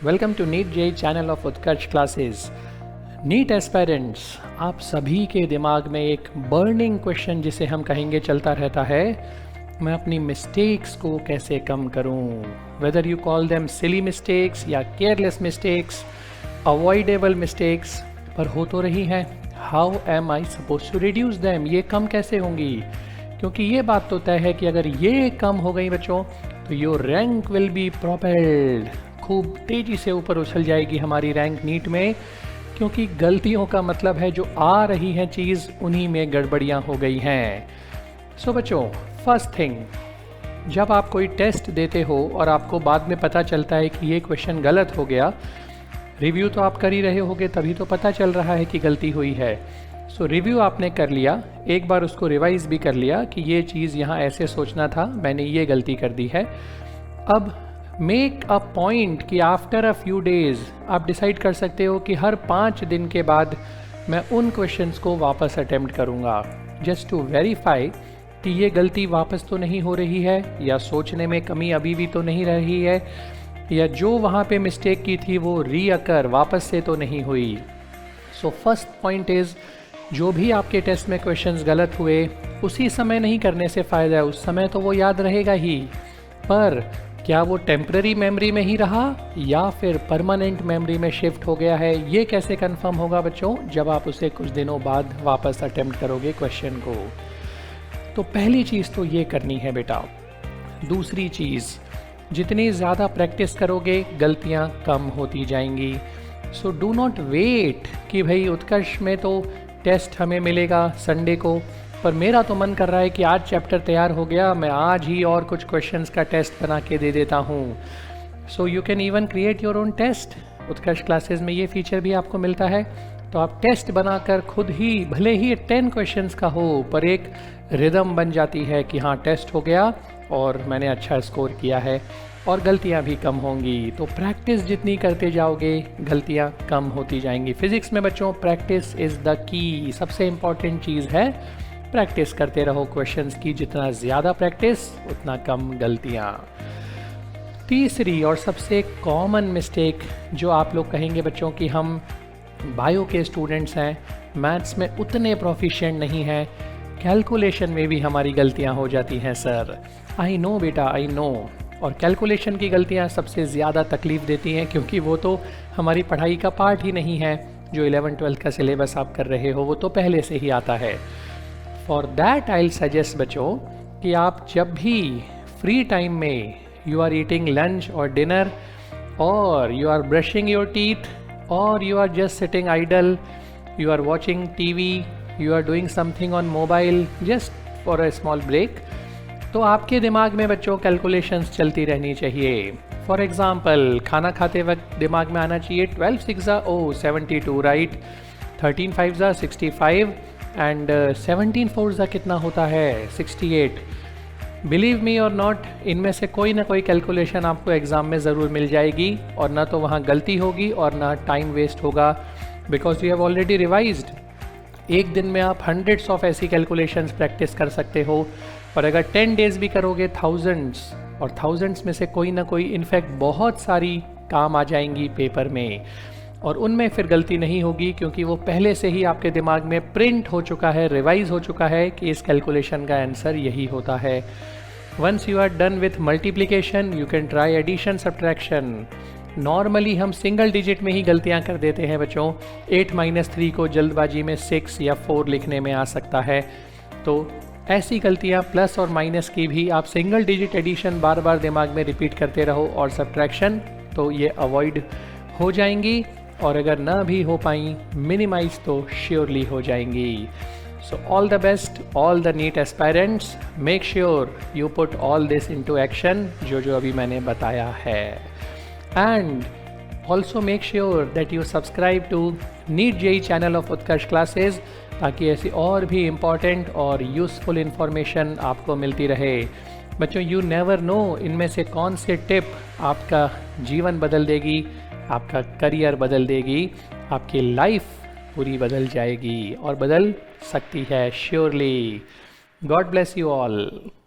Welcome to NEET JEE channel of Utkarsh classes. NEET aspirants, आप सभी के दिमाग में एक बर्निंग क्वेश्चन जिसे हम कहेंगे चलता रहता है, मैं अपनी मिस्टेक्स को कैसे कम करूं। Whether you call them silly mistakes या केयरलेस मिस्टेक्स, अवॉइडेबल मिस्टेक्स, पर हो तो रही हैं। How am I suppose to reduce them, ये कम कैसे होंगी? क्योंकि ये बात तो तय है कि अगर ये कम हो गई बच्चों तो your rank will be propelled, खूब तेज़ी से ऊपर उछल जाएगी हमारी रैंक नीट में। क्योंकि गलतियों का मतलब है जो आ रही है चीज़ उन्हीं में गड़बड़ियाँ हो गई हैं। सो बच्चों, फर्स्ट थिंग, जब आप कोई टेस्ट देते हो और आपको बाद में पता चलता है कि ये क्वेश्चन गलत हो गया, रिव्यू तो आप कर ही रहे होगे, तभी तो पता चल रहा है कि गलती हुई है। सो रिव्यू आपने कर लिया, एक बार उसको रिवाइज भी कर लिया कि ये चीज़ यहाँ ऐसे सोचना था, मैंने ये गलती कर दी है। अब मेक अ पॉइंट कि आफ्टर अ फ्यू डेज आप डिसाइड कर सकते हो कि हर 5 दिन के बाद मैं उन क्वेश्चंस को वापस अटेम्प्ट करूँगा, जस्ट टू वेरीफाई कि ये गलती वापस तो नहीं हो रही है, या सोचने में कमी अभी भी तो नहीं रही है, या जो वहाँ पे मिस्टेक की थी वो रीअकर वापस से तो नहीं हुई। सो फर्स्ट पॉइंट इज़, जो भी आपके टेस्ट में क्वेश्चंस गलत हुए उसी समय नहीं करने से फ़ायदा है। उस समय तो वो याद रहेगा ही, पर क्या वो टेम्पररी मेमोरी में ही रहा या फिर परमानेंट मेमोरी में शिफ्ट हो गया है, ये कैसे कंफर्म होगा बच्चों? जब आप उसे कुछ दिनों बाद वापस अटेम्प्ट करोगे क्वेश्चन को। तो पहली चीज़ तो ये करनी है बेटा। दूसरी चीज़, जितनी ज़्यादा प्रैक्टिस करोगे गलतियाँ कम होती जाएंगी। सो डू नॉट वेट कि भाई उत्कर्ष में तो टेस्ट हमें मिलेगा संडे को, पर मेरा तो मन कर रहा है कि आज चैप्टर तैयार हो गया, मैं आज ही और कुछ क्वेश्चंस का टेस्ट बना के दे देता हूँ। So you can even create your own test. Utkarsh classes में ये फीचर भी आपको मिलता है। तो आप टेस्ट बनाकर खुद ही, भले ही 10 क्वेश्चंस का हो, पर एक रिदम बन जाती है कि हाँ टेस्ट हो गया और मैंने अच्छा स्कोर किया है, और गलतियाँ भी कम होंगी। तो प्रैक्टिस जितनी करते जाओगे गलतियाँ कम होती जाएंगी। फिजिक्स में बच्चों प्रैक्टिस इज़ द की, सबसे इम्पॉर्टेंट चीज़ है। प्रैक्टिस करते रहो क्वेश्चंस की, जितना ज़्यादा प्रैक्टिस उतना कम गलतियाँ। तीसरी और सबसे कॉमन मिस्टेक जो आप लोग कहेंगे बच्चों कि हम बायो के स्टूडेंट्स हैं, मैथ्स में उतने प्रोफिशिएंट नहीं हैं, कैलकुलेशन में भी हमारी गलतियाँ हो जाती हैं सर। आई नो बेटा, आई नो। और कैलकुलेशन की गलतियाँ सबसे ज़्यादा तकलीफ़ देती हैं, क्योंकि वो तो हमारी पढ़ाई का पार्ट ही नहीं है। जो 11-12 का सिलेबस आप कर रहे हो वो तो पहले से ही आता है। For that I will suggest बच्चों कि आप जब भी फ्री टाइम में यू आर ईटिंग लंच और डिनर, और you are brushing your teeth, और you are just sitting idle, you are watching TV, you are doing something on mobile just for a small break, तो आपके दिमाग में बच्चों calculations चलती रहनी चाहिए। फॉर एग्जाम्पल, खाना खाते वक्त दिमाग में आना चाहिए 12 6 72, राइट, 13 5 65, एंड 17 4 कितना होता है? 68। बिलीव मी और नॉट, इनमें से कोई ना कोई कैलकुलेशन आपको एग्ज़ाम में ज़रूर मिल जाएगी, और ना तो वहाँ गलती होगी और ना टाइम वेस्ट होगा, because you have already revised. एक दिन में आप हंड्रेड्स ऑफ ऐसी कैलकुलेशंस प्रैक्टिस कर सकते हो, और अगर 10 डेज भी करोगे थाउजेंड्स, और थाउजेंड्स में से कोई ना कोई, इनफैक्ट बहुत सारी काम आ जाएंगी पेपर में, और उनमें फिर गलती नहीं होगी, क्योंकि वो पहले से ही आपके दिमाग में प्रिंट हो चुका है, रिवाइज हो चुका है कि इस कैलकुलेशन का आंसर यही होता है। Once you are done with multiplication, you can try addition subtraction. Normally हम सिंगल डिजिट में ही गलतियां कर देते हैं बच्चों। 8 - 3 को जल्दबाजी में 6 या 4 लिखने में आ सकता है। तो ऐसी गलतियां प्लस और माइनस की भी आप सिंगल डिजिट एडिशन बार बार दिमाग में रिपीट करते रहो, और सब्ट्रैक्शन, तो ये अवॉइड हो जाएंगी, और अगर ना भी हो पाई मिनिमाइज तो श्योरली हो जाएंगी। So all the best, all the NEET aspirants, make sure you put all this into action, जो जो अभी मैंने बताया है। And also make sure that you subscribe to NEET JEE channel of Utkarsh classes, ताकि ऐसी और भी इम्पॉर्टेंट और यूज़फुल इन्फॉर्मेशन आपको मिलती रहे। बच्चों, यू नेवर नो इनमें से कौन से टिप आपका जीवन बदल देगी, आपका करियर बदल देगी, आपकी लाइफ पूरी बदल जाएगी, और बदल सकती है surely. God bless you all.